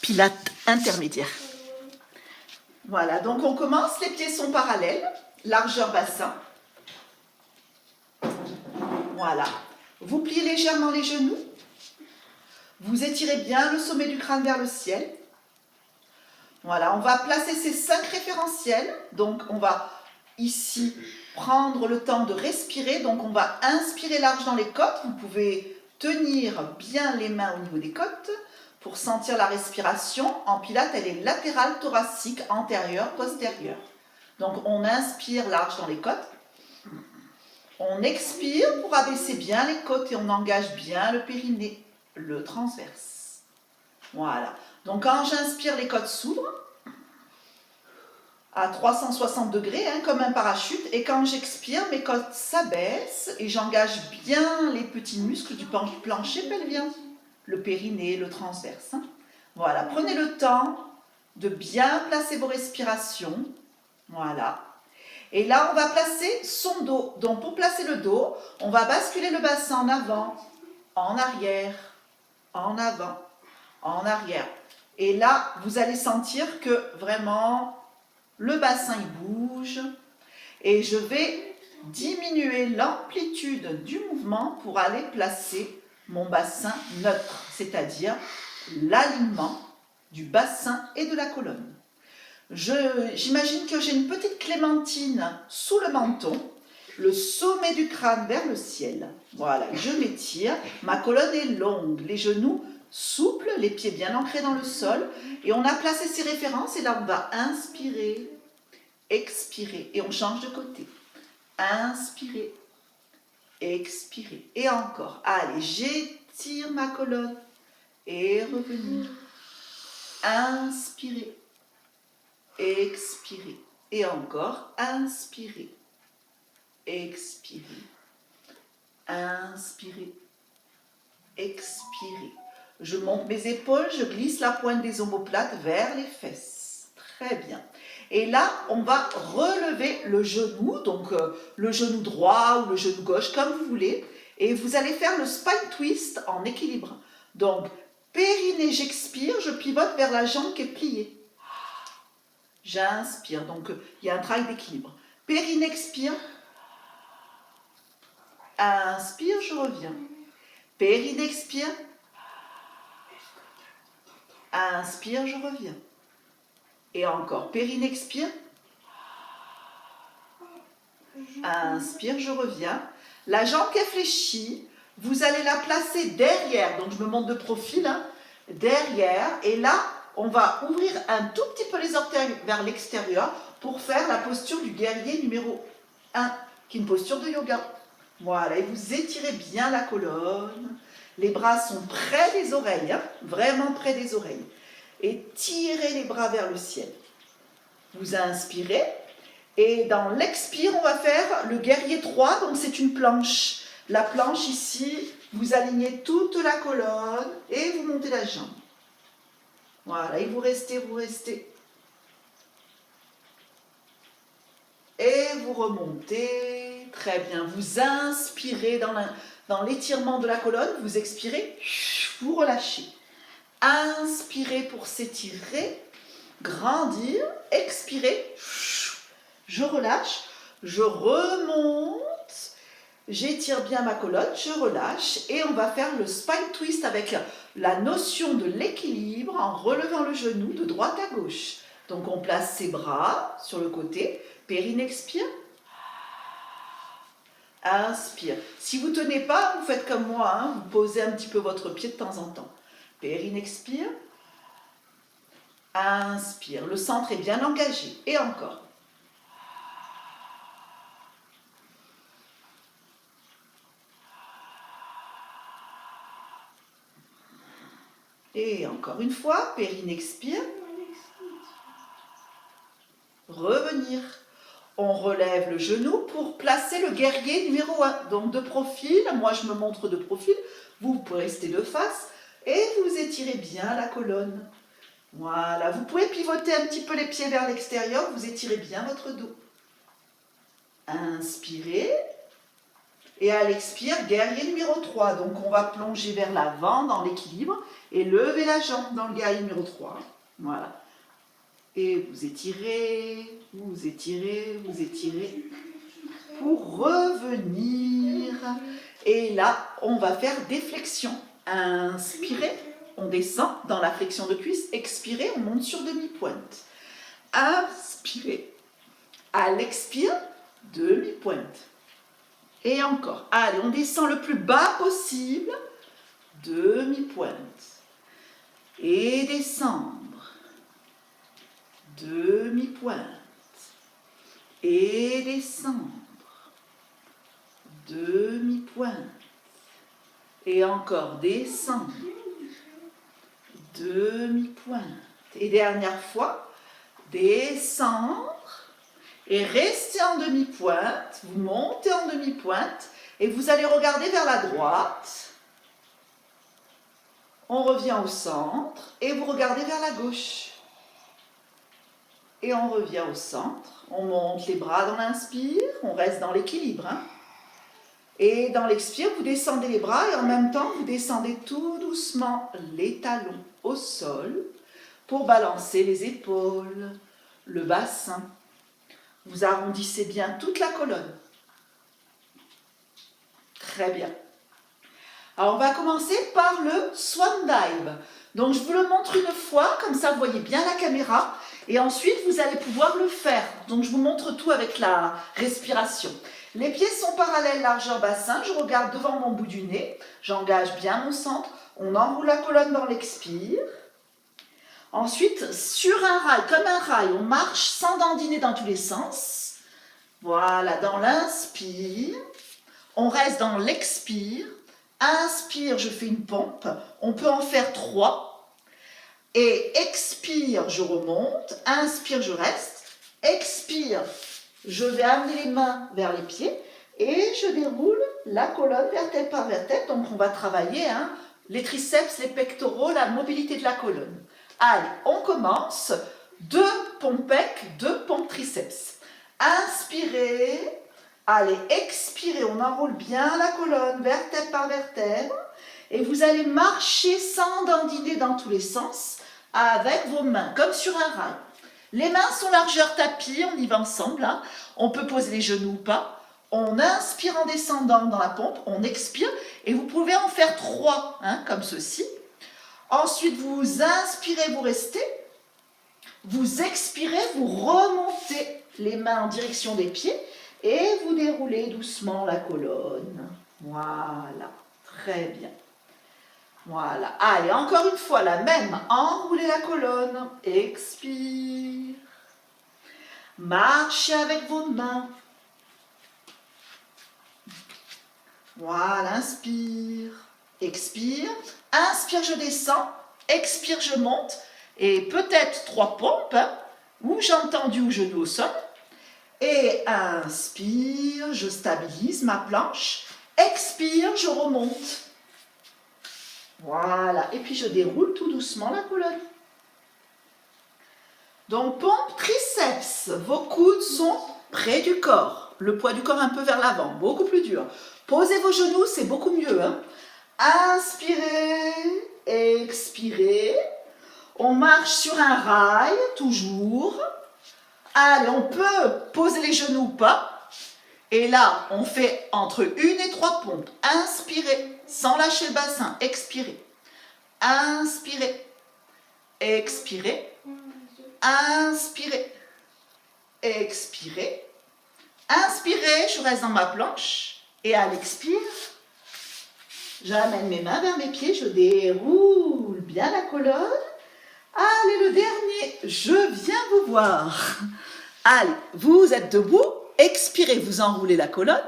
Pilates intermédiaire. Voilà, donc on commence, les pieds sont parallèles, largeur bassin. Voilà. Vous pliez légèrement les genoux. Vous étirez bien le sommet du crâne vers le ciel. Voilà, on va placer ces 5 référentiels. Donc on va ici prendre le temps de respirer. Donc on va inspirer large dans les côtes. Vous pouvez tenir bien les mains au niveau des côtes pour sentir la respiration. En pilates, elle est latérale, thoracique, antérieure, postérieure. Donc on inspire large dans les côtes. On expire pour abaisser bien les côtes et on engage bien le périnée, le transverse. Voilà. Donc quand j'inspire, les côtes s'ouvrent à 360 degrés, comme un parachute. Et quand j'expire, mes côtes s'abaissent et j'engage bien les petits muscles du plancher pelvien, le périnée, le transverse. Voilà. Prenez le temps de bien placer vos respirations. Voilà. Et là, on va placer son dos. Donc, pour placer le dos, on va basculer le bassin en avant, en arrière, en avant, en arrière. Et là, vous allez sentir que vraiment, le bassin, il bouge. Et je vais diminuer l'amplitude du mouvement pour aller placer mon bassin neutre, c'est-à-dire l'alignement du bassin et de la colonne. J'imagine que j'ai une petite clémentine sous le menton, le sommet du crâne vers le ciel. Voilà, je m'étire, ma colonne est longue, les genoux souples, les pieds bien ancrés dans le sol. Et on a placé ces références et là on va inspirer, expirer et on change de côté. Inspirer, expirer et encore. Allez, j'étire ma colonne et revenir. Inspirer. Expirez. Et encore, inspirez. Expirez. Inspirez. Expirez. Je monte mes épaules, je glisse la pointe des omoplates vers les fesses. Très bien. Et là, on va relever le genou, donc le genou droit ou le genou gauche, comme vous voulez. Et vous allez faire le spine twist en équilibre. Donc, périnée, j'expire, je pivote vers la jambe qui est pliée. J'inspire, donc il y a un travail d'équilibre. Périnée, expire. Inspire, je reviens. Périnée, expire. Inspire, je reviens. Et encore, périnée, expire. Inspire, je reviens. La jambe qui est fléchie, vous allez la placer derrière. Donc je me monte de profil, derrière. Et là, on va ouvrir un tout petit peu les orteils vers l'extérieur pour faire la posture du guerrier numéro 1, qui est une posture de yoga. Voilà, et vous étirez bien la colonne. Les bras sont près des oreilles, vraiment près des oreilles. Et tirez les bras vers le ciel. Vous inspirez. Et dans l'expire, on va faire le guerrier 3, donc c'est une planche. La planche ici, vous alignez toute la colonne et vous montez la jambe. Voilà, et vous restez. Et vous remontez. Très bien. Vous inspirez dans l'étirement de la colonne. Vous expirez. Vous relâchez. Inspirez pour s'étirer. Grandir. Expirez. Je relâche. Je remonte. J'étire bien ma colonne. Je relâche. Et on va faire le spine twist avec la notion de l'équilibre en relevant le genou de droite à gauche. Donc on place ses bras sur le côté. Périnée, expire. Inspire. Si vous ne tenez pas, vous faites comme moi, vous posez un petit peu votre pied de temps en temps. Périnée, expire. Inspire. Le centre est bien engagé. Et encore. Et encore une fois, périnée, expire. Revenir. On relève le genou pour placer le guerrier numéro 1. Donc de profil, moi je me montre de profil, vous pouvez rester de face et vous étirez bien la colonne. Voilà, vous pouvez pivoter un petit peu les pieds vers l'extérieur, vous étirez bien votre dos. Inspirez Et à l'expire, guerrier numéro 3. Donc on va plonger vers l'avant dans l'équilibre et lever la jambe dans le guerrier numéro 3. Voilà. Et vous étirez, vous étirez, vous étirez pour revenir. Et là, on va faire des flexions. Inspirez, on descend dans la flexion de cuisse. Expirez, on monte sur demi-pointe. Inspirez. À l'expire, demi-pointe. Et encore. Allez, on descend le plus bas possible. Demi-pointe. Et descendre. Demi-pointe. Et descendre. Demi-pointe. Et encore descendre. Demi-pointe. Et dernière fois, descendre. Et restez en demi-pointe. Vous montez en demi-pointe. Et vous allez regarder vers la droite. On revient au centre. Et vous regardez vers la gauche. Et on revient au centre. On monte les bras dans l'inspire. On reste dans l'équilibre. Et dans l'expire, vous descendez les bras et en même temps, vous descendez tout doucement les talons au sol pour balancer les épaules, le bassin. Vous arrondissez bien toute la colonne. Très bien. Alors, on va commencer par le Swan Dive. Donc, je vous le montre une fois, comme ça, vous voyez bien la caméra. Et ensuite, vous allez pouvoir le faire. Donc, je vous montre tout avec la respiration. Les pieds sont parallèles, largeur bassin. Je regarde devant mon bout du nez. J'engage bien mon centre. On enroule la colonne dans l'expire. Ensuite, sur un rail, comme un rail, on marche sans dandiner dans tous les sens. Voilà, dans l'inspire. On reste dans l'expire. Inspire, je fais une pompe. On peut en faire 3. Et expire, je remonte. Inspire, je reste. Expire, je vais amener les mains vers les pieds. Et je déroule la colonne vertèbre par vertèbre. Donc, on va travailler les triceps, les pectoraux, la mobilité de la colonne. Allez, on commence. 2 pompes pecs, 2 pompes triceps. Inspirez. Allez, expirez. On enroule bien la colonne, vertèbre par vertèbre. Et vous allez marcher sans dandiner dans tous les sens avec vos mains, comme sur un rail. Les mains sont largeur tapis, on y va ensemble. On peut poser les genoux ou pas. On inspire en descendant dans la pompe, on expire. Et vous pouvez en faire 3, comme ceci. Ensuite, vous inspirez, vous restez. Vous expirez, vous remontez les mains en direction des pieds. Et vous déroulez doucement la colonne. Voilà, très bien. Voilà. Allez, encore une fois, la même. Enroulez la colonne. Expire. Marchez avec vos mains. Voilà, inspire. Expire. Inspire, je descends. Expire, je monte. Et peut-être 3 pompes, ou jambes tendues ou genoux au sol. Et inspire, je stabilise ma planche. Expire, je remonte. Voilà. Et puis je déroule tout doucement la colonne. Donc pompe triceps. Vos coudes sont près du corps. Le poids du corps un peu vers l'avant. Beaucoup plus dur. Posez vos genoux, c'est beaucoup mieux. Inspirez. Expirez. On marche sur un rail, toujours. Allez, on peut poser les genoux ou pas. Et là, on fait entre 1 et 3 pompes. Inspirez, sans lâcher le bassin. Expirez. Inspirez. Expirez. Inspirez. Expirez. Inspirez, je reste dans ma planche. Et à l'expire, j'amène mes mains vers mes pieds. Je déroule bien la colonne. Allez, le dernier, je viens vous voir. Allez, vous êtes debout, expirez, vous enroulez la colonne.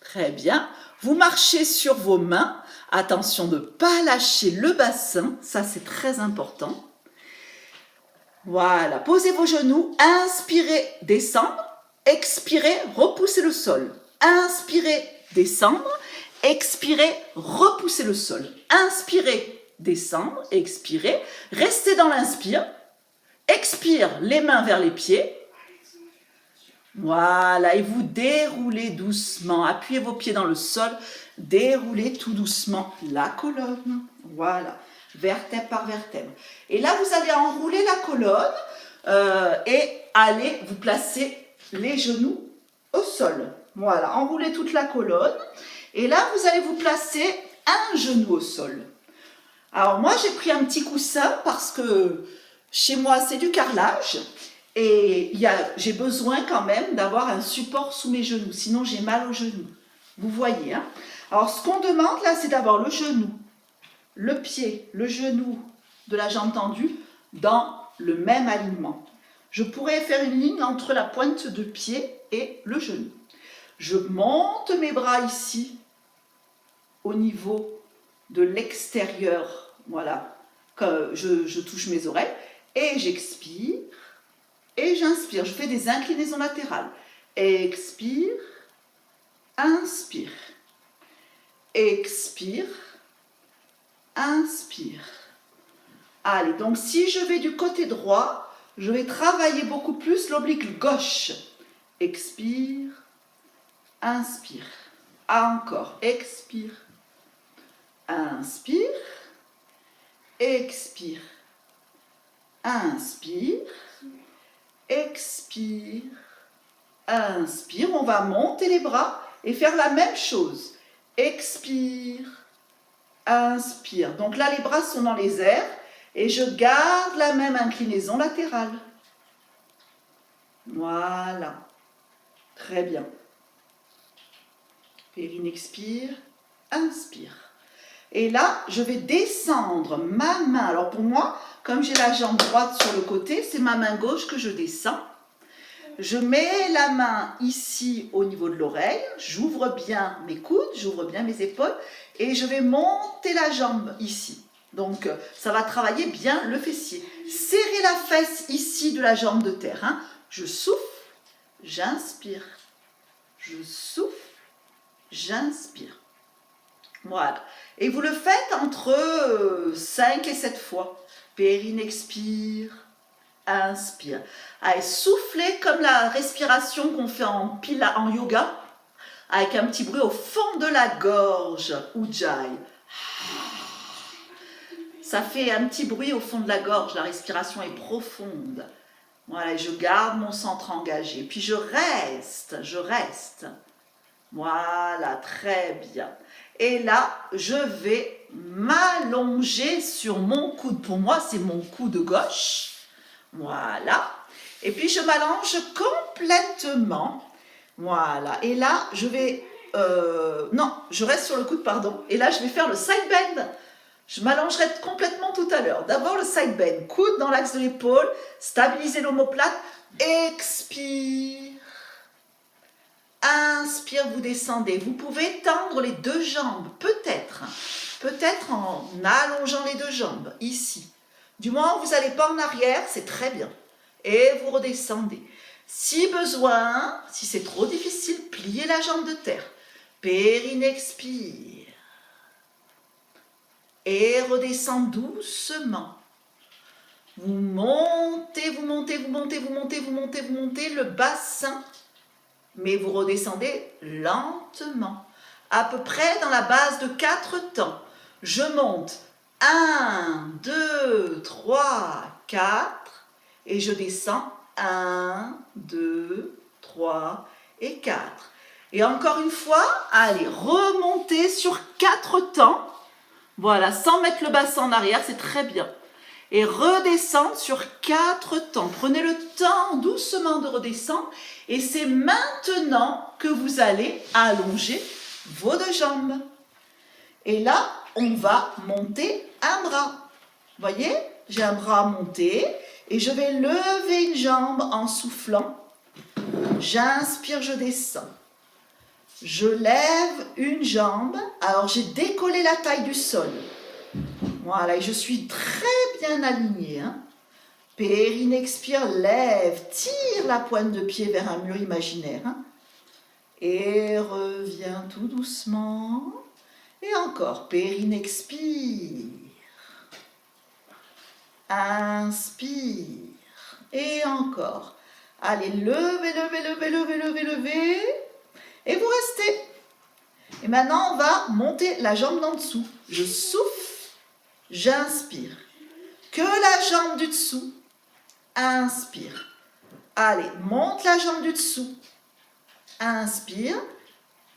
Très bien. Vous marchez sur vos mains. Attention de ne pas lâcher le bassin, ça c'est très important. Voilà, posez vos genoux, inspirez, descendre, expirez, repoussez le sol. Inspirez, descendre, expirez, repoussez le sol. Inspirez, descendre, expirez, restez dans l'inspire, expire, les mains vers les pieds, Voilà, et vous déroulez doucement. Appuyez vos pieds dans le sol, déroulez tout doucement la colonne. Voilà, vertèbre par vertèbre. Et là, vous allez enrouler la colonne et allez vous placer les genoux au sol. Voilà, enroulez toute la colonne. Et là, vous allez vous placer un genou au sol. Alors moi, j'ai pris un petit coussin parce que chez moi, c'est du carrelage. Et j'ai besoin quand même d'avoir un support sous mes genoux, sinon j'ai mal aux genoux. Vous voyez, hein? Alors ce qu'on demande là, c'est d'avoir le genou, le pied, le genou de la jambe tendue dans le même alignement. Je pourrais faire une ligne entre la pointe de pied et le genou. Je monte mes bras ici, au niveau de l'extérieur, voilà, que je touche mes oreilles, et j'expire. Et j'inspire, je fais des inclinaisons latérales. Expire, inspire. Expire, inspire. Allez, donc si je vais du côté droit, je vais travailler beaucoup plus l'oblique gauche. Expire, inspire. Encore, expire, inspire, expire, inspire. Expire, inspire, on va monter les bras et faire la même chose. Expire, inspire. Donc là, les bras sont dans les airs et je garde la même inclinaison latérale. Voilà, très bien. Périne expire, inspire. Et là, je vais descendre ma main. Alors pour moi, comme j'ai la jambe droite sur le côté, c'est ma main gauche que je descends. Je mets la main ici au niveau de l'oreille, j'ouvre bien mes coudes, j'ouvre bien mes épaules et je vais monter la jambe ici. Donc ça va travailler bien le fessier. Serrez la fesse ici de la jambe de terre. Hein. Je souffle, j'inspire. Je souffle, j'inspire. Voilà. Et vous le faites entre 5 et 7 fois. Périne expire, inspire. Allez, soufflez comme la respiration qu'on fait en yoga, avec un petit bruit au fond de la gorge, Ujjayi. Ça fait un petit bruit au fond de la gorge, la respiration est profonde. Voilà, je garde mon centre engagé. Puis je reste. Voilà, très bien. Et là, je vais m'allonger sur mon coude. Pour moi, c'est mon coude gauche. Voilà. Et puis, je m'allonge complètement. Voilà. Et là, je vais... non, je reste sur le coude, pardon. Et là, je vais faire le side bend. Je m'allongerai complètement tout à l'heure. D'abord, le side bend. Coude dans l'axe de l'épaule. Stabilisez l'omoplate. Expire. Inspire, vous descendez. Vous pouvez tendre les deux jambes, peut-être en allongeant les deux jambes, ici. Du moment où vous n'allez pas en arrière, c'est très bien. Et vous redescendez. Si besoin, si c'est trop difficile, pliez la jambe de terre. Périne expire. Et redescend doucement. Vous montez, vous montez, vous montez, vous montez, vous montez, vous montez le bassin. Mais vous redescendez lentement, à peu près dans la base de 4 temps. Je monte 1, 2, 3, 4 et je descends 1, 2, 3 et 4. Et encore une fois, allez, remontez sur 4 temps. Voilà, sans mettre le bassin en arrière, c'est très bien. Et redescendre sur 4 temps. Prenez le temps doucement de redescendre. Et c'est maintenant que vous allez allonger vos deux jambes. Et là, on va monter un bras. Vous voyez, j'ai un bras monté. Et je vais lever une jambe en soufflant. J'inspire, je descends. Je lève une jambe. Alors, j'ai décollé la taille du sol. Voilà, et je suis très bien alignée. Hein. Périne expire, lève, tire la pointe de pied vers un mur imaginaire. Hein. Et reviens tout doucement. Et encore, périne expire. Inspire. Et encore. Allez, levez, levez, levez, levez, levez, levez. Et vous restez. Et maintenant, on va monter la jambe d'en dessous. Je souffle, j'inspire. Que la jambe du dessous. Inspire. Allez, monte la jambe du dessous. Inspire.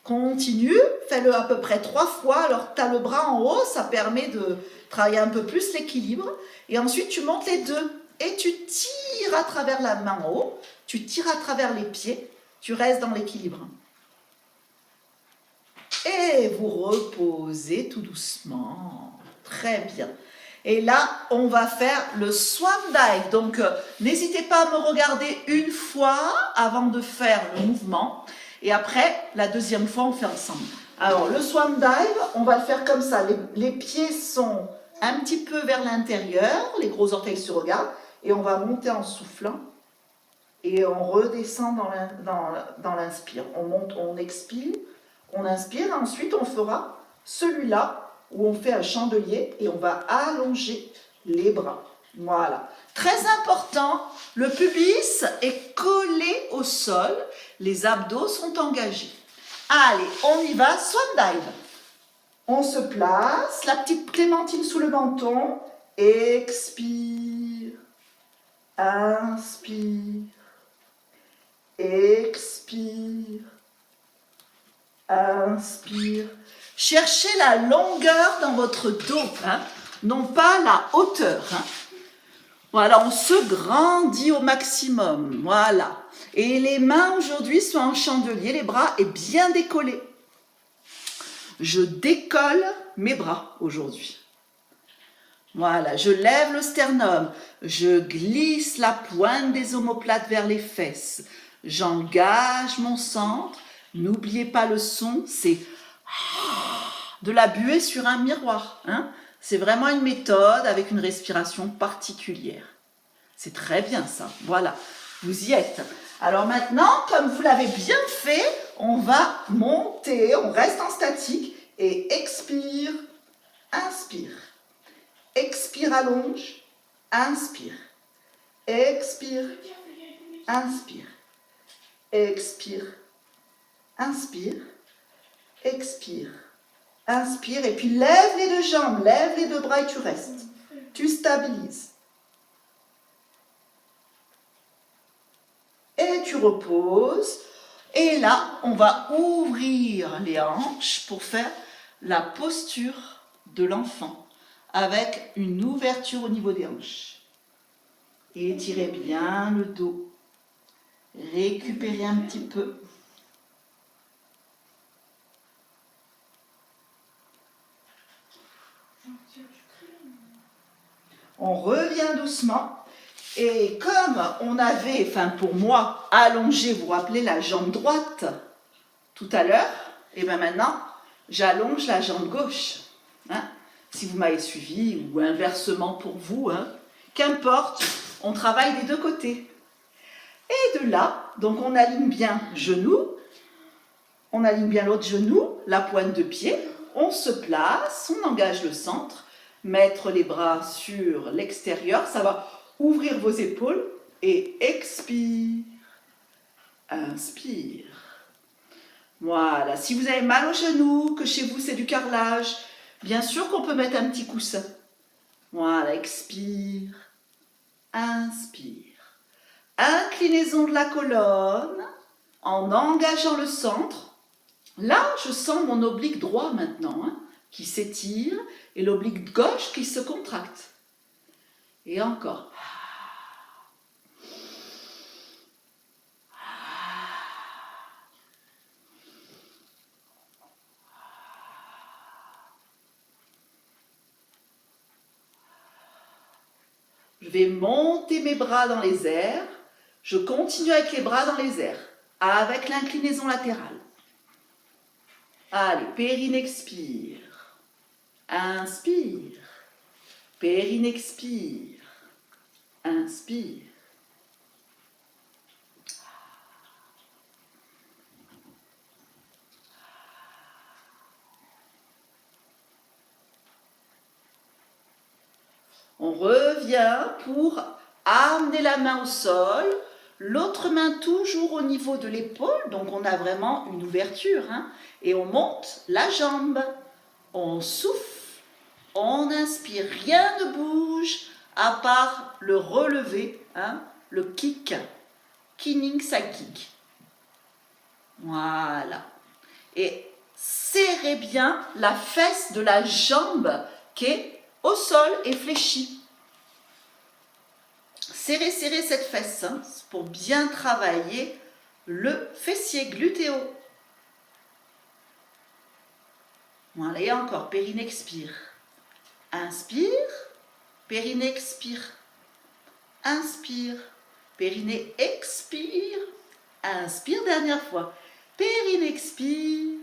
Continue. Fais-le à peu près 3 fois. Alors, tu as le bras en haut. Ça permet de travailler un peu plus l'équilibre. Et ensuite, tu montes les deux. Et tu tires à travers la main en haut. Tu tires à travers les pieds. Tu restes dans l'équilibre. Et vous reposez tout doucement. Très bien. Et là, on va faire le swan dive. Donc, n'hésitez pas à me regarder une fois avant de faire le mouvement. Et après, la deuxième fois, on fait ensemble. Alors, le swan dive, on va le faire comme ça. Les pieds sont un petit peu vers l'intérieur. Les gros orteils se regardent. Et on va monter en soufflant. Et on redescend dans l'inspire. On monte, on expire. On inspire, ensuite on fera celui-là où on fait un chandelier et on va allonger les bras. Voilà. Très important, le pubis est collé au sol, les abdos sont engagés. Allez, on y va, swan dive. On se place, la petite clémentine sous le menton, expire, inspire, expire. Inspire. Cherchez la longueur dans votre dos, hein, non pas la hauteur. Hein. Voilà, on se grandit au maximum. Voilà. Et les mains aujourd'hui sont en chandelier, les bras est bien décollés. Je décolle mes bras aujourd'hui. Voilà, je lève le sternum, je glisse la pointe des omoplates vers les fesses, j'engage mon centre. N'oubliez pas le son, c'est de la buée sur un miroir. Hein. C'est vraiment une méthode avec une respiration particulière. C'est très bien ça. Voilà, vous y êtes. Alors maintenant, comme vous l'avez bien fait, on va monter, on reste en statique et expire, inspire. Expire, allonge, inspire. Expire, inspire. Expire. Inspire, expire, inspire et puis lève les deux jambes, lève les deux bras et tu restes. Tu stabilises. Et tu reposes. Et là, on va ouvrir les hanches pour faire la posture de l'enfant avec une ouverture au niveau des hanches. Et étirez bien le dos. Récupérez un petit peu. On revient doucement et comme on avait, enfin pour moi, allongé, vous vous rappelez, la jambe droite tout à l'heure, et bien maintenant, j'allonge la jambe gauche. Hein, si vous m'avez suivi ou inversement pour vous, hein, qu'importe, on travaille des deux côtés. Et de là, donc on aligne bien genou, on aligne bien l'autre genou, la pointe de pied, on se place, on engage le centre. Mettre les bras sur l'extérieur, ça va ouvrir vos épaules et expire, inspire. Voilà, si vous avez mal au genou, que chez vous c'est du carrelage, bien sûr qu'on peut mettre un petit coussin. Voilà, expire, inspire. Inclinaison de la colonne en engageant le centre. Là, je sens mon oblique droit maintenant, hein, qui s'étire et l'oblique gauche qui se contracte. Et encore. Je vais monter mes bras dans les airs. Je continue avec les bras dans les airs, avec l'inclinaison latérale. Allez, périnée expire. Inspire. Périnée expire. Inspire. On revient pour amener la main au sol, L'autre main toujours au niveau de l'épaule, donc on a vraiment une ouverture. Hein, et on monte la jambe. On souffle, on inspire, rien ne bouge à part le relevé, hein, le kick, kinning side kick. Voilà. Et serrez bien la fesse de la jambe qui est au sol et fléchie. Serrez, serrez cette fesse hein, pour bien travailler le fessier glutéo. Voilà, et encore, périnée expire. Inspire, périnée expire. Inspire, périnée expire. Inspire, dernière fois. Périnée expire.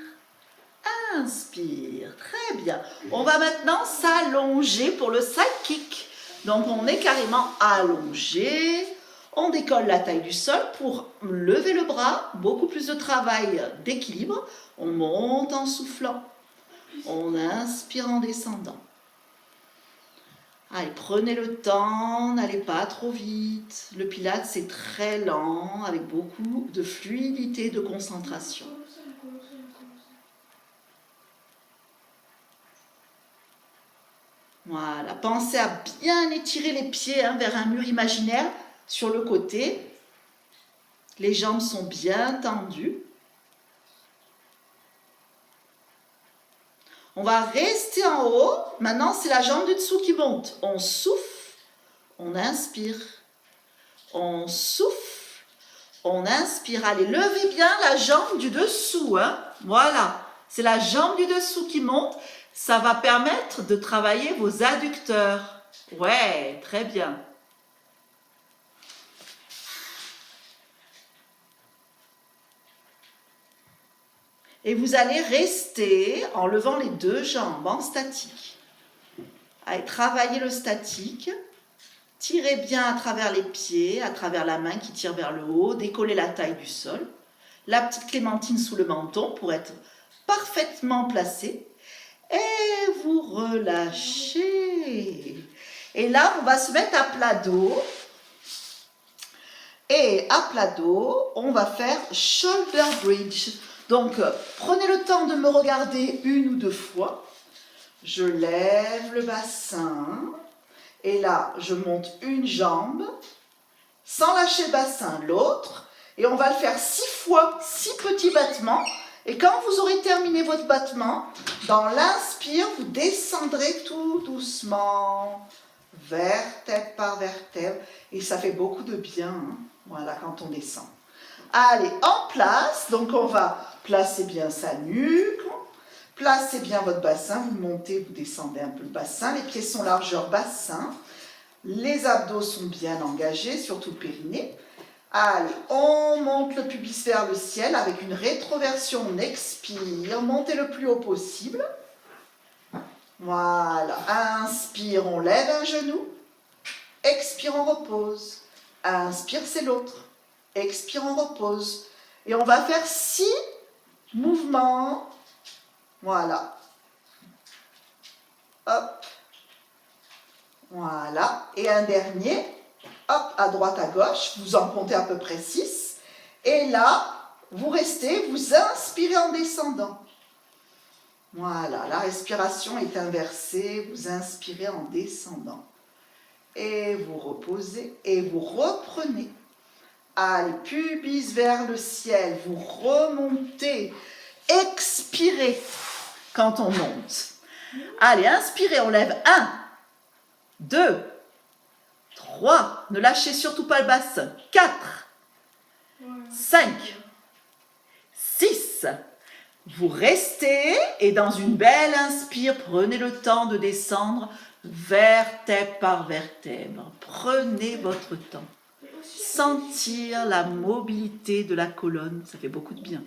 Inspire, très bien. On va maintenant s'allonger pour le side kick. Donc on est carrément allongé. On décolle la taille du sol pour lever le bras. Beaucoup plus de travail d'équilibre. On monte en soufflant. On inspire en descendant. Allez, prenez le temps, n'allez pas trop vite. Le Pilates, c'est très lent, avec beaucoup de fluidité, de concentration. Voilà, pensez à bien étirer les pieds hein, vers un mur imaginaire sur le côté. Les jambes sont bien tendues. On va rester en haut. Maintenant, c'est la jambe du dessous qui monte. On souffle, on inspire. On souffle, on inspire. Allez, levez bien la jambe du dessous. Hein. Voilà, c'est la jambe du dessous qui monte. Ça va permettre de travailler vos adducteurs. Ouais, très bien. Et vous allez rester en levant les deux jambes en statique. Allez, travaillez le statique. Tirez bien à travers les pieds, à travers la main qui tire vers le haut. Décollez la taille du sol. La petite clémentine sous le menton pour être parfaitement placée. Et vous relâchez. Et là, on va se mettre à plat dos. Et à plat dos, on va faire shoulder bridge. Donc, prenez le temps de me regarder une ou deux fois. Je lève le bassin. Et là, je monte une jambe. Sans lâcher le bassin, l'autre. Et on va le faire 6 fois, 6 petits battements. Et quand vous aurez terminé votre battement, dans l'inspire, vous descendrez tout doucement, vertèbre par vertèbre. Et ça fait beaucoup de bien, hein, voilà, quand on descend. Allez, en place. Donc, on va placer bien sa nuque. Placez bien votre bassin. Vous montez, vous descendez un peu le bassin. Les pieds sont largeur bassin. Les abdos sont bien engagés, surtout le périnée. Allez, on monte le pubis vers le ciel avec une rétroversion. On expire, montez le plus haut possible. Voilà, inspire, on lève un genou. Expire, on repose. Inspire, c'est l'autre. Expire, on repose. Et on va faire 6 mouvements. Voilà. Hop. Voilà. Et un dernier. Hop, à droite, à gauche. Vous en comptez à peu près 6. Et là, vous restez, vous inspirez en descendant. Voilà, la respiration est inversée. Vous inspirez en descendant. Et vous reposez et vous reprenez. Allez, pubis vers le ciel. Vous remontez. Expirez quand on monte. Allez, inspirez, on lève 1, 2, 3. Ne lâchez surtout pas le bassin. 4, 5, 6. Vous restez et dans une belle inspire, prenez le temps de descendre vertèbre par vertèbre. Prenez votre temps. Sentir la mobilité de la colonne, ça fait beaucoup de bien.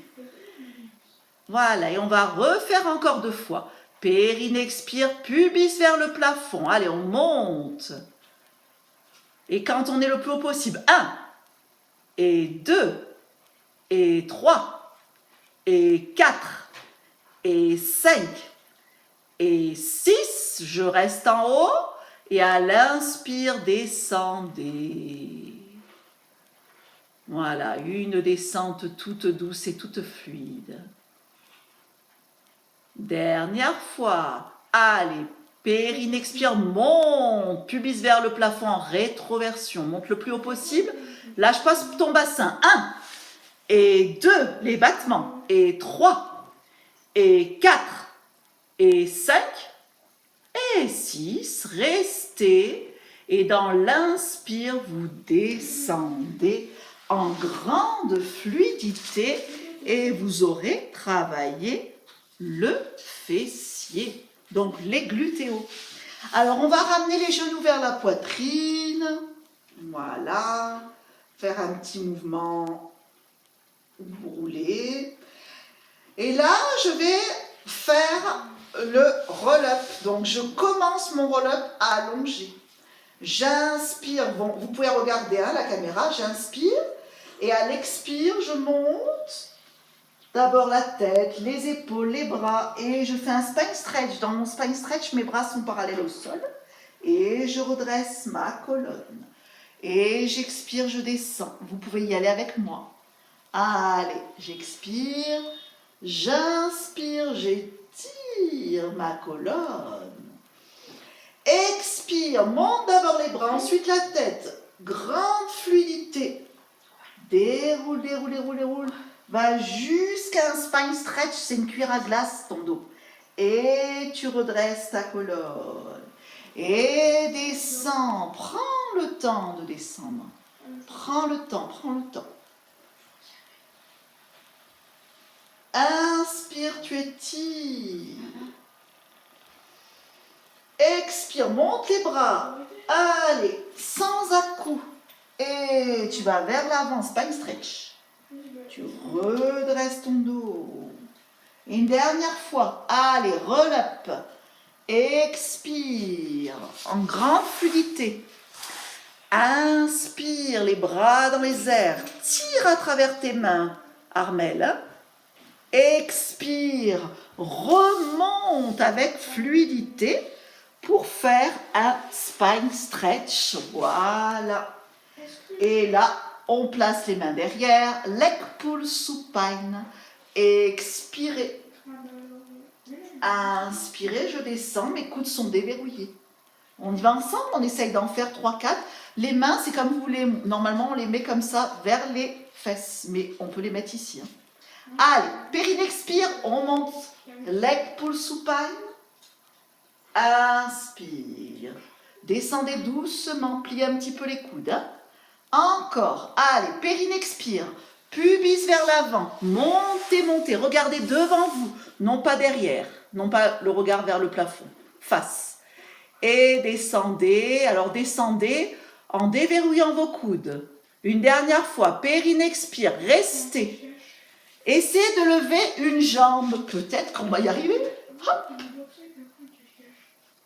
Voilà, et on va refaire encore 2 fois. Périnée expire, pubis vers le plafond. Allez, on monte. Et quand on est le plus haut possible, 1, et 2, et 3, et 4, et 5, et 6. Je reste en haut. Et à l'inspire, descendez. Voilà, une descente toute douce et toute fluide. Dernière fois. Allez, périnée, expire, monte. Pubis vers le plafond en rétroversion. Monte le plus haut possible. Lâche pas ton bassin. 1 et 2, les battements. Et 3 et 4 et 5 et 6. Restez. Et dans l'inspire, vous descendez en grande fluidité et vous aurez travaillé le fessier, donc les glutéos. Alors, on va ramener les genoux vers la poitrine. Voilà. Faire un petit mouvement où vous roulez. Et là, je vais faire le roll-up. Donc, je commence mon roll-up à allonger. J'inspire. Bon, vous pouvez regarder la caméra. J'inspire. Et à l'expire, je monte. D'abord la tête, les épaules, les bras. Et je fais un spine stretch. Dans mon spine stretch, mes bras sont parallèles au sol. Et je redresse ma colonne. Et j'expire, je descends. Vous pouvez y aller avec moi. Allez, j'expire. J'inspire, j'étire ma colonne. Expire, monte d'abord les bras, ensuite la tête. Grande fluidité. Déroule, déroule, déroule, déroule. Va jusqu'à un spine stretch, c'est une cuillère à glace, ton dos. Et tu redresses ta colonne. Et descends. Prends le temps de descendre. Prends le temps, prends le temps. Inspire, tu étires. Expire, monte les bras. Allez, sans à-coups. Et tu vas vers l'avant, spine stretch. Tu redresses ton dos. Une dernière fois. Allez, roll up. Expire en grande fluidité. Inspire, les bras dans les airs. Tire à travers tes mains. Armelle. Expire. Remonte avec fluidité pour faire un spine stretch. Voilà. Et là, on place les mains derrière. Leg pull supine. Expirez. Inspirez, je descends. Mes coudes sont déverrouillés. On y va ensemble. On essaye d'en faire 3-4. Les mains, c'est comme vous voulez. Normalement, on les met comme ça vers les fesses. Mais on peut les mettre ici. Allez, périnée expire. On monte. Leg pull supine. Inspire. Descendez doucement. Pliez un petit peu les coudes. Encore. Allez, périnée expire. Pubis vers l'avant. Montez, montez. Regardez devant vous. Non pas derrière. Non pas le regard vers le plafond. Face. Et descendez. Alors descendez en déverrouillant vos coudes. Une dernière fois. Périnée expire. Restez. Essayez de lever une jambe. Peut-être qu'on va y arriver. Hop.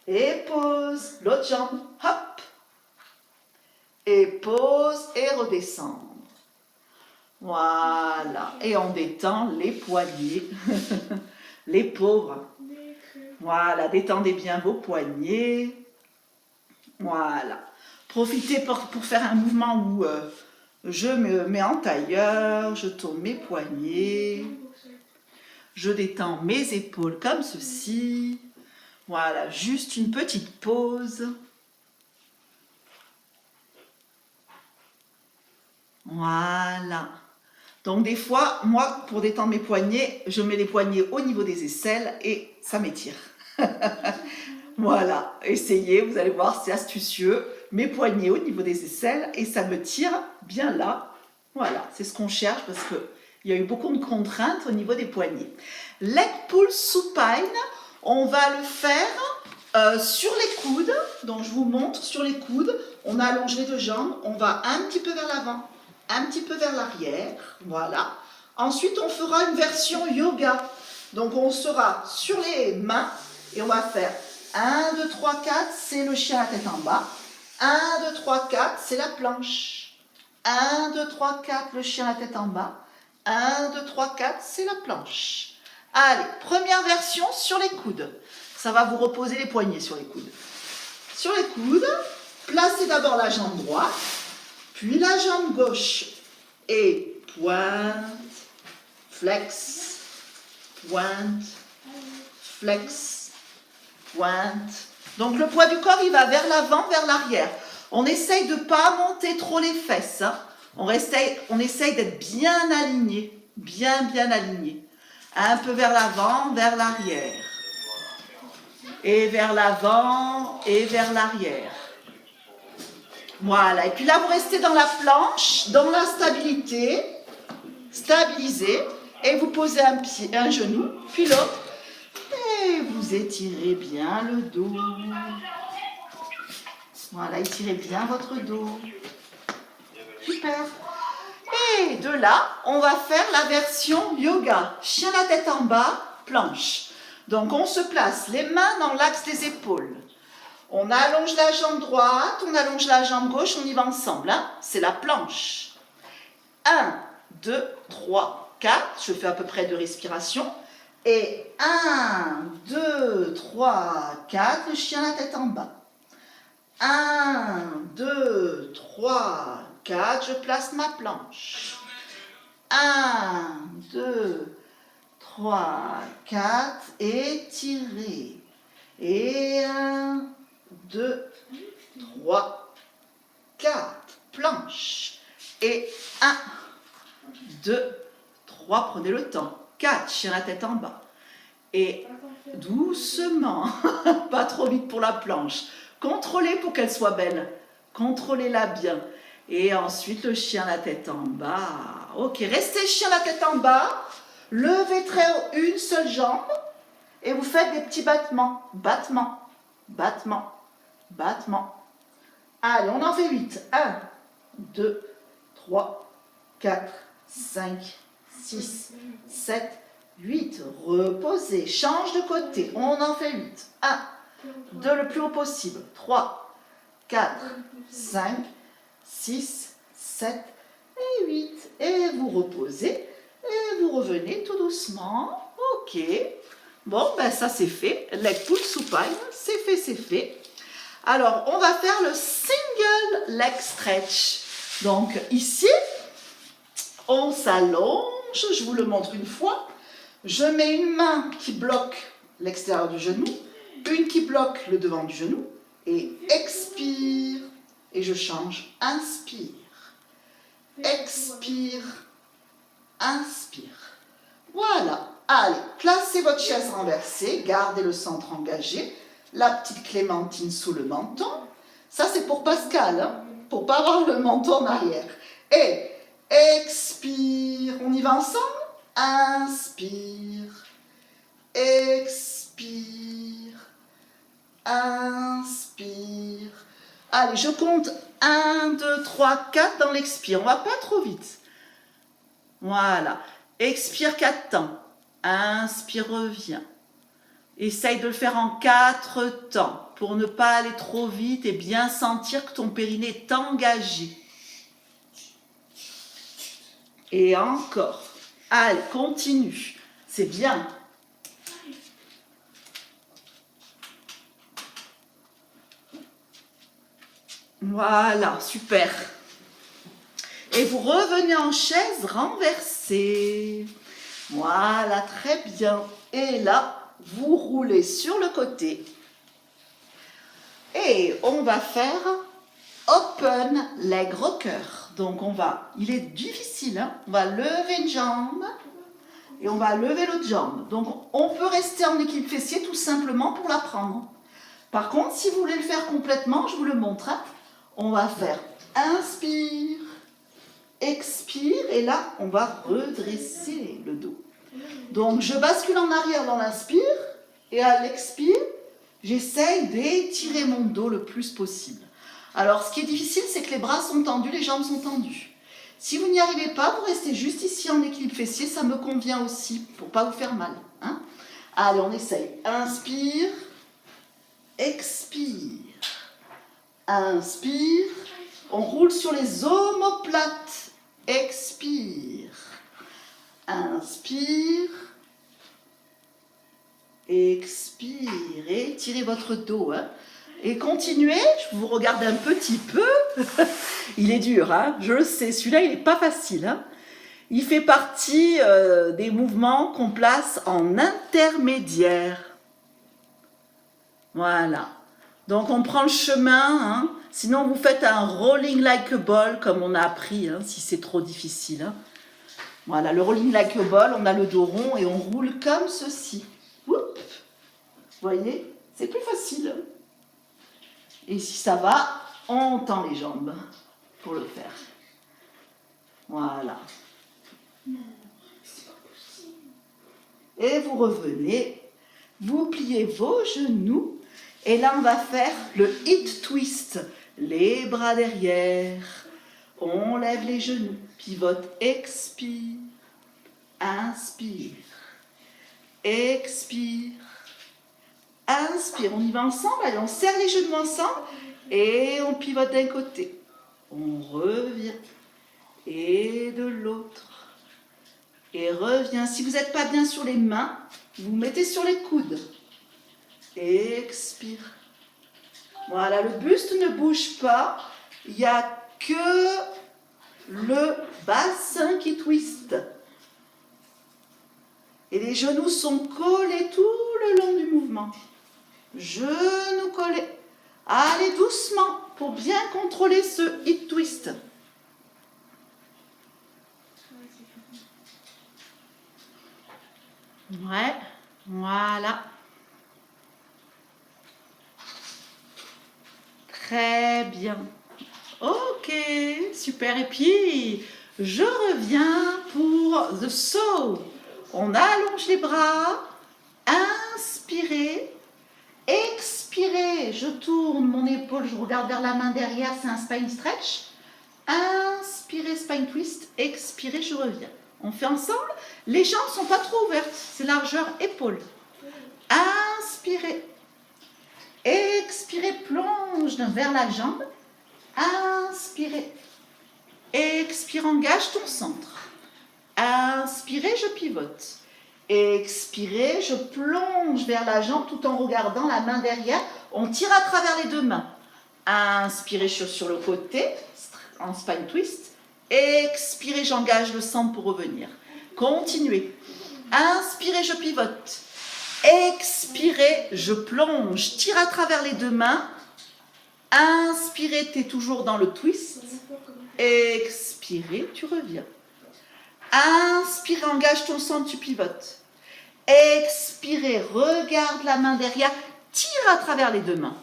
Et pose. L'autre jambe. Hop. Et pose et redescendre. Voilà. Et on détend les poignets. Les pauvres. Voilà. Détendez bien vos poignets. Voilà. Profitez pour faire un mouvement où je me mets en tailleur, je tourne mes poignets, je détends mes épaules comme ceci. Voilà. Juste une petite pause. Voilà. Donc des fois, moi, pour détendre mes poignets, je mets les poignets au niveau des aisselles et ça m'étire. Voilà, essayez, vous allez voir, c'est astucieux. Mes poignets au niveau des aisselles et ça me tire bien là. Voilà, c'est ce qu'on cherche parce qu'il y a eu beaucoup de contraintes au niveau des poignets. Leg pull supine, on va le faire sur les coudes. Donc je vous montre sur les coudes. On allonge les deux jambes, on va un petit peu vers l'avant. Un petit peu vers l'arrière, voilà. Ensuite, on fera une version yoga. Donc, on sera sur les mains et on va faire 1, 2, 3, 4, c'est le chien à tête en bas. 1, 2, 3, 4, c'est la planche. 1, 2, 3, 4, le chien à tête en bas. 1, 2, 3, 4, c'est la planche. Allez, première version sur les coudes. Ça va vous reposer les poignets sur les coudes. Sur les coudes, placez d'abord la jambe droite. Puis la jambe gauche. et pointe, flex, pointe, flex, pointe. Donc le poids du corps, il va vers l'avant, vers l'arrière. On essaye de ne pas monter trop les fesses. Hein. On essaye d'être bien aligné, bien aligné. Un peu vers l'avant, vers l'arrière. Et vers l'avant et vers l'arrière. Voilà. Et puis là, vous restez dans la planche, dans la stabilité, stabilisé. Et vous posez un pied, un genou, puis l'autre. Et vous étirez bien le dos. Voilà, étirez bien votre dos. Super. Et de là, on va faire la version yoga. Chien la tête en bas, planche. Donc on se place les mains dans l'axe des épaules. On allonge la jambe droite, on allonge la jambe gauche, on y va ensemble. Hein. C'est la planche. 1, 2, 3, 4. Je fais à peu près 2 respirations. Et 1, 2, 3, 4. Le chien la tête en bas. 1, 2, 3, 4. Je place ma planche. 1, 2, 3, 4. Étirez. Et 1, 2, 3, 4. Planche. Et 1, 2, 3. Prenez le temps. 4. Chien la tête en bas. Et doucement, pas trop vite pour la planche. Contrôlez pour qu'elle soit belle. Contrôlez-la bien. Et ensuite, le chien la tête en bas. Ok, restez chien la tête en bas. Levez très haut une seule jambe. Et vous faites des petits battements. Battements, battements, battements. Allez, on en fait 8. 1, 2, 3, 4, 5, 6, 7, 8. Reposez. Change de côté. On en fait 8. 1, 2 le plus haut possible. 3, 4, 5, 6, 7 et 8. Et vous reposez. Et vous revenez tout doucement. Ok. Bon, ben ça c'est fait. Leg pull supine, c'est fait, c'est fait. Alors, on va faire le single leg stretch. Donc ici, on s'allonge. Je vous le montre une fois. Je mets une main qui bloque l'extérieur du genou, une qui bloque le devant du genou, et expire. Et je change. Inspire. Expire. Inspire. Voilà. Allez, placez votre chaise renversée, gardez le centre engagé, la petite clémentine sous le menton. Ça, c'est pour Pascal, hein, pour ne pas avoir le menton en arrière. Et expire. On y va ensemble? Inspire. Expire. Inspire. Allez, je compte 1, 2, 3, 4 dans l'expire. On ne va pas trop vite. Voilà. Expire 4 temps. Inspire, reviens. Essaye de le faire en 4 temps pour ne pas aller trop vite et bien sentir que ton périnée est engagé. Et encore. Allez, continue. C'est bien. Voilà, super. Et vous revenez en chaise renversée. Voilà, très bien. Et là, vous roulez sur le côté. Et on va faire open leg rocker. Donc il est difficile, hein? On va lever une jambe et on va lever l'autre jambe. Donc on peut rester en équilibre fessier tout simplement pour l'apprendre. Par contre, si vous voulez le faire complètement, je vous le montre. Hein? On va faire inspire. Expire, et là, on va redresser le dos. Donc, je bascule en arrière dans l'inspire, et à l'expire, j'essaye d'étirer mon dos le plus possible. Alors, ce qui est difficile, c'est que les bras sont tendus, les jambes sont tendues. Si vous n'y arrivez pas, vous restez juste ici en équilibre fessier, ça me convient aussi, pour ne pas vous faire mal. Hein? Allez, on essaye. Inspire, expire, inspire, on roule sur les omoplates. Expire, inspire, expire, étirez votre dos. Hein. Et continuez, je vous regarde un petit peu. Il est dur, hein, je le sais, celui-là il n'est pas facile. Hein. Il fait partie des mouvements qu'on place en intermédiaire. Voilà. Donc on prend le chemin, hein. Sinon vous faites un rolling like a ball comme on a appris, hein, si c'est trop difficile. Hein. Voilà, le rolling like a ball, on a le dos rond et on roule comme ceci. Oup. Vous voyez, c'est plus facile. Et si ça va, on tend les jambes pour le faire. Voilà. Et vous revenez, vous pliez vos genoux. Et là, on va faire le hip twist. Les bras derrière. On lève les genoux. Pivote, expire. Inspire. Expire. Inspire. On y va ensemble. Allez, on serre les genoux ensemble. Et on pivote d'un côté. On revient. Et de l'autre. Et revient. Si vous n'êtes pas bien sur les mains, vous mettez sur les coudes. Expire. Voilà, le buste ne bouge pas. Il n'y a que le bassin qui twiste. Et les genoux sont collés tout le long du mouvement. Genoux collés. Allez doucement pour bien contrôler ce hip twist. Ouais, voilà. Très bien. Ok, super. Et puis, je reviens pour the saw. On allonge les bras. Inspirez. Expirez. Je tourne mon épaule, je regarde vers la main derrière, c'est un spine stretch. Inspirez, spine twist. Expirez, je reviens. On fait ensemble. Les jambes ne sont pas trop ouvertes. C'est largeur épaule. Inspirez. Expirez, plonge vers la jambe. Inspirez. Expire, engage ton centre. Inspirez, je pivote. Expirez, je plonge vers la jambe tout en regardant la main derrière. On tire à travers les deux mains. Inspirez sur le côté, en spine twist. Expirez, j'engage le centre pour revenir. Continuez. Inspirez, je pivote. Expirez, je plonge. Tire à travers les deux mains. Inspirez, tu es toujours dans le twist. Expirez, tu reviens. Inspirez, engage ton centre, tu pivotes. Expirez, regarde la main derrière. Tire à travers les deux mains.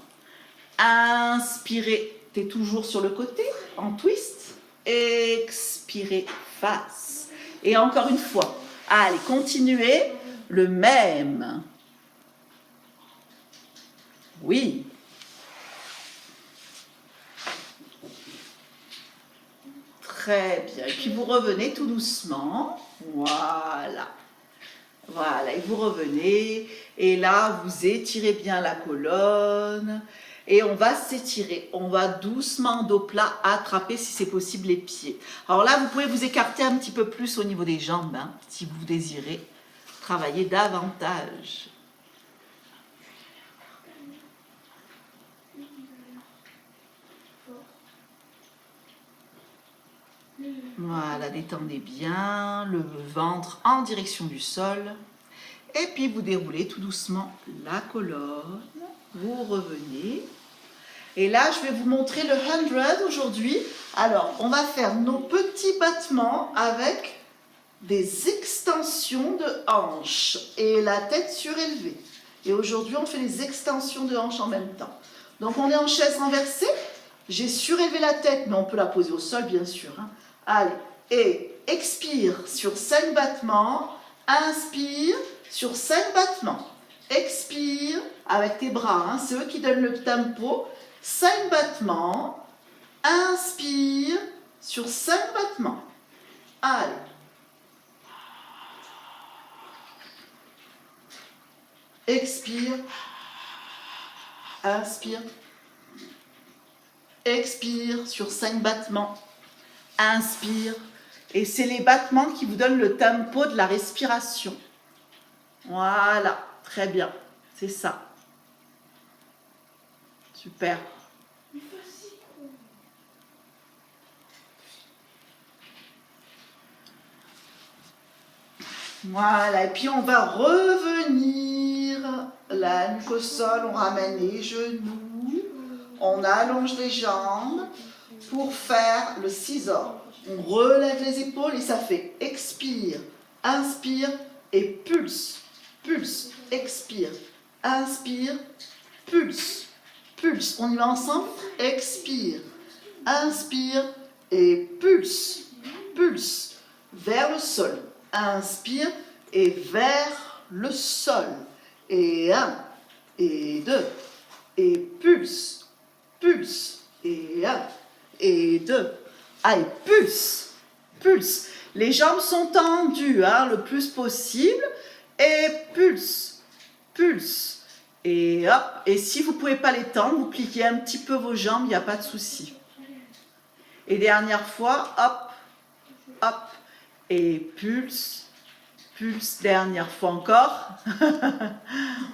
Inspirez, tu es toujours sur le côté, en twist. Expirez, face. Et encore une fois. Allez, continuez. Le même. Oui. Très bien. Et puis vous revenez tout doucement. Voilà. Voilà. Et vous revenez. Et là, vous étirez bien la colonne. Et on va s'étirer. On va doucement, dos plat, attraper si c'est possible les pieds. Alors là, vous pouvez vous écarter un petit peu plus au niveau des jambes, hein, si vous désirez travailler davantage. Voilà, détendez bien le ventre en direction du sol. Et puis vous déroulez tout doucement la colonne. Vous revenez. Et là, je vais vous montrer le 100 aujourd'hui. Alors, on va faire nos petits battements avec des extensions de hanches et la tête surélevée. Et aujourd'hui, on fait les extensions de hanches en même temps. Donc, on est en chaise renversée. J'ai surélevé la tête, mais on peut la poser au sol, bien sûr. Hein. Allez, et expire sur 5 battements. Inspire sur 5 battements. Expire avec tes bras, hein, c'est eux qui donnent le tempo. 5 battements. Inspire sur 5 battements. Allez. Expire. Inspire. Expire sur 5 battements. Inspire. Et c'est les battements qui vous donnent le tempo de la respiration. Voilà. Très bien. C'est ça. Super. Voilà, et puis on va revenir la nuque au sol, on ramène les genoux, on allonge les jambes pour faire le scissor. On relève les épaules et ça fait expire, inspire et pulse, pulse, expire, inspire, pulse, pulse. On y va ensemble, expire, inspire et pulse, pulse, vers le sol. Inspire et vers le sol. Et 1, et 2, et pulse, pulse, et 1, et 2. Allez, pulse, pulse. Les jambes sont tendues le plus possible. Et pulse, pulse. Et hop. Et si vous ne pouvez pas les tendre, vous pliez un petit peu vos jambes, il n'y a pas de souci. Et dernière fois, hop, hop. Et pulse, pulse, dernière fois encore.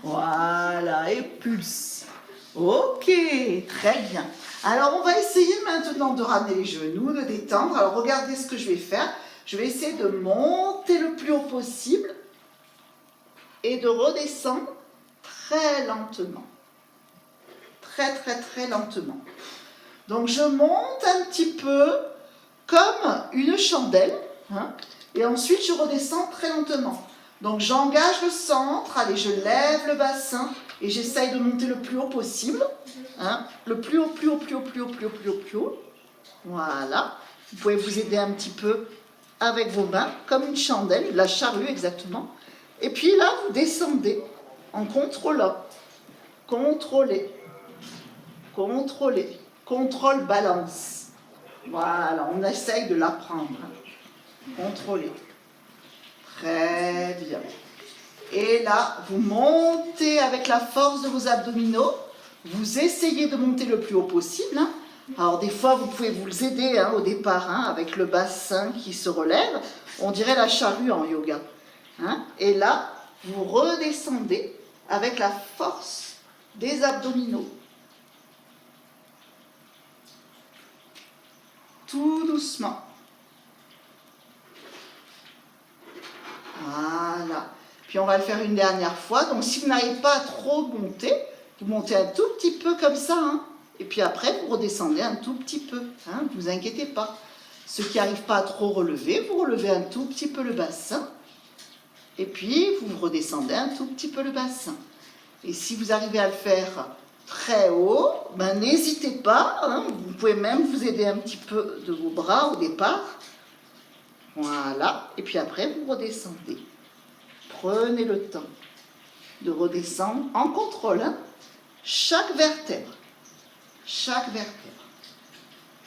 Voilà, et pulse. Ok, très bien. Alors, on va essayer maintenant de ramener les genoux, de détendre. Alors, regardez ce que je vais faire. Je vais essayer de monter le plus haut possible et de redescendre très lentement. Très, très, très lentement. Donc, je monte un petit peu comme une chandelle. Et ensuite, je redescends très lentement. Donc, j'engage le centre. Allez, je lève le bassin et j'essaye de monter le plus haut possible. Le plus haut, plus haut, plus haut, plus haut, plus haut, plus haut, plus haut. Voilà. Vous pouvez vous aider un petit peu avec vos mains, comme une chandelle, la charrue exactement. Et puis là, vous descendez en contrôlant. Contrôlez. Contrôlez. Contrôle, balance. Voilà, on essaye de l'apprendre. Contrôlez. Très bien. Et là, vous montez avec la force de vos abdominaux. Vous essayez de monter le plus haut possible. Alors, des fois, vous pouvez vous aider au départ avec le bassin qui se relève. On dirait la charrue en yoga. Et là, vous redescendez avec la force des abdominaux. Tout doucement. Voilà. Puis on va le faire une dernière fois. Donc si vous n'arrivez pas à trop monter, vous montez un tout petit peu comme ça. Et puis après, vous redescendez un tout petit peu. Ne vous inquiétez pas. Ceux qui n'arrivent pas à trop relever, vous relevez un tout petit peu le bassin. Et puis, vous redescendez un tout petit peu le bassin. Et si vous arrivez à le faire très haut, n'hésitez pas. Vous pouvez même vous aider un petit peu de vos bras au départ. Voilà. Et puis après, vous redescendez. Prenez le temps de redescendre en contrôle. Chaque vertèbre. Chaque vertèbre.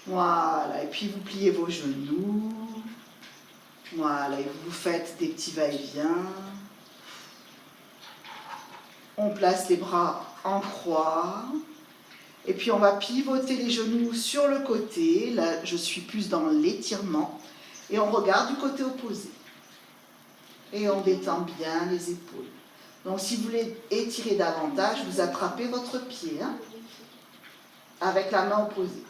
Voilà. Et puis, vous pliez vos genoux. Voilà. Et vous faites des petits va-et-vient. On place les bras en croix. Et puis, on va pivoter les genoux sur le côté. Là, je suis plus dans l'étirement. Et on regarde du côté opposé. Et on détend bien les épaules. Donc, si vous voulez étirer davantage, vous attrapez votre pied avec la main opposée.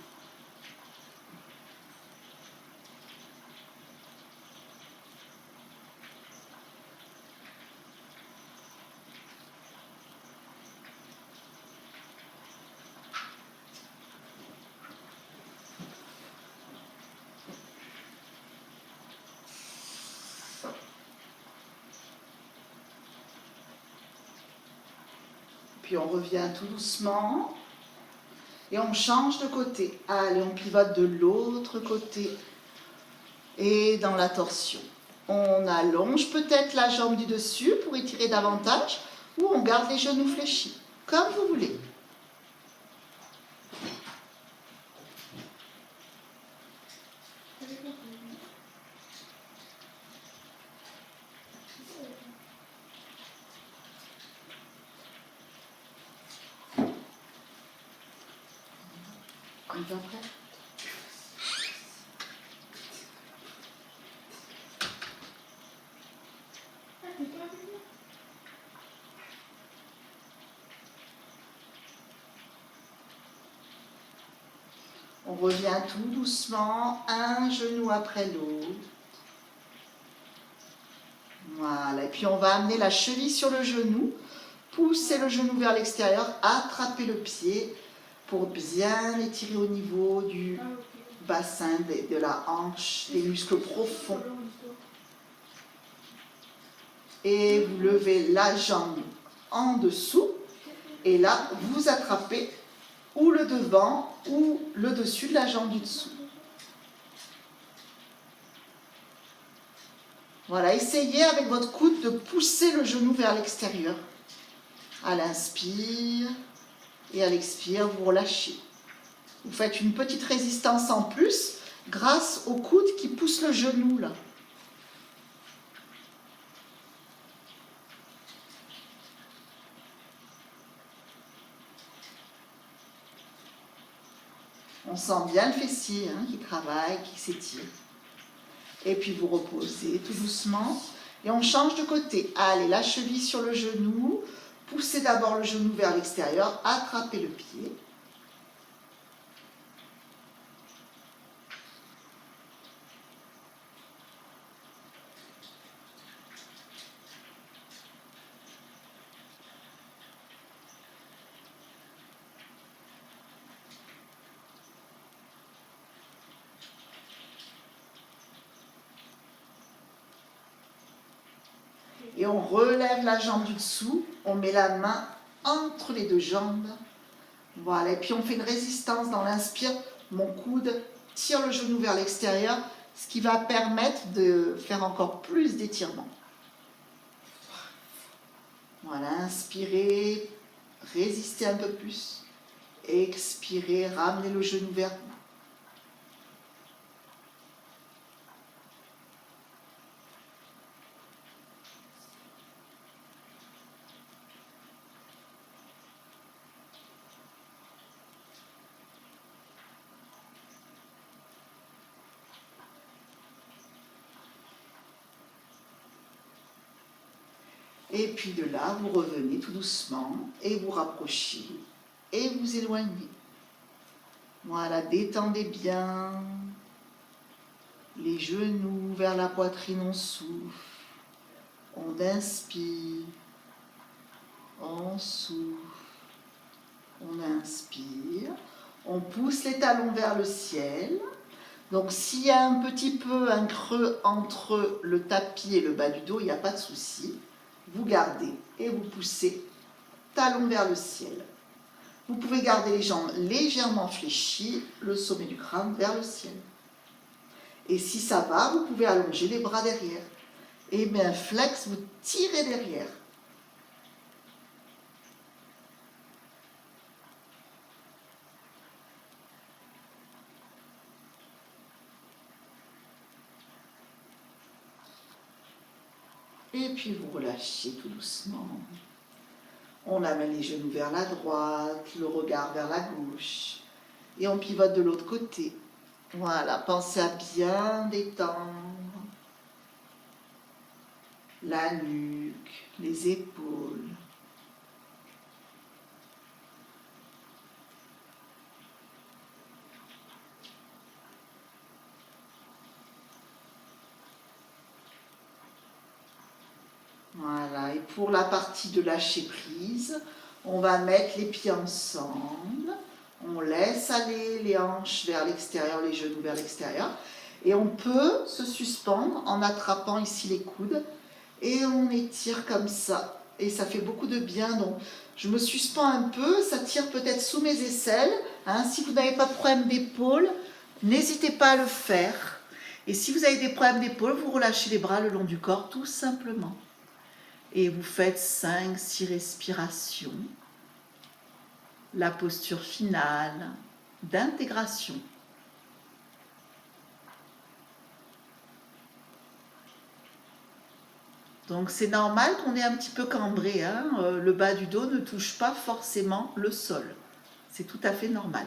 Puis on revient tout doucement et on change de côté. Allez, on pivote de l'autre côté et dans la torsion. On allonge peut-être la jambe du dessus pour étirer davantage ou on garde les genoux fléchis, comme vous voulez. On est prêt ? On revient tout doucement, un genou après l'autre. Voilà, et puis on va amener la cheville sur le genou, pousser le genou vers l'extérieur, attraper le pied pour bien étirer au niveau du bassin, de la hanche, des muscles profonds. Et vous levez la jambe en dessous, et là, vous attrapez ou le devant ou le dessus de la jambe du dessous. Voilà, essayez avec votre coude de pousser le genou vers l'extérieur. À l'inspire et à l'expire, vous relâchez. Vous faites une petite résistance en plus grâce au coude qui pousse le genou là. On sent bien le fessier qui travaille, qui s'étire. Et puis vous reposez tout doucement. Et on change de côté. Allez, la cheville sur le genou. Poussez d'abord le genou vers l'extérieur. Attrapez le pied. Et on relève la jambe du dessous, on met la main entre les deux jambes. Voilà, et puis on fait une résistance dans l'inspire. Mon coude tire le genou vers l'extérieur, ce qui va permettre de faire encore plus d'étirement. Voilà, inspirez, résistez un peu plus. Expirez, ramenez le genou vers vous. Et puis de là, vous revenez tout doucement et vous rapprochez et vous éloignez. Voilà, détendez bien les genoux vers la poitrine, on souffle. On inspire, on souffle, on inspire. On pousse les talons vers le ciel. Donc s'il y a un petit peu un creux entre le tapis et le bas du dos, il n'y a pas de souci. Vous gardez et vous poussez talons vers le ciel. Vous pouvez garder les jambes légèrement fléchies, le sommet du crâne vers le ciel. Et si ça va, vous pouvez allonger les bras derrière. Et bien flex, vous tirez derrière. Et puis vous relâchez tout doucement. On amène les genoux vers la droite, le regard vers la gauche. Et on pivote de l'autre côté. Voilà, pensez à bien détendre la nuque, les épaules. Voilà, et pour la partie de lâcher prise, on va mettre les pieds ensemble. On laisse aller les hanches vers l'extérieur, les genoux vers l'extérieur. Et on peut se suspendre en attrapant ici les coudes. Et on étire comme ça. Et ça fait beaucoup de bien. Donc, je me suspends un peu. Ça tire peut-être sous mes aisselles. Si vous n'avez pas de problème d'épaule, n'hésitez pas à le faire. Et si vous avez des problèmes d'épaule, vous relâchez les bras le long du corps, tout simplement. Et vous faites 5-6 respirations. La posture finale d'intégration. Donc c'est normal qu'on ait un petit peu cambré. Le bas du dos ne touche pas forcément le sol. C'est tout à fait normal.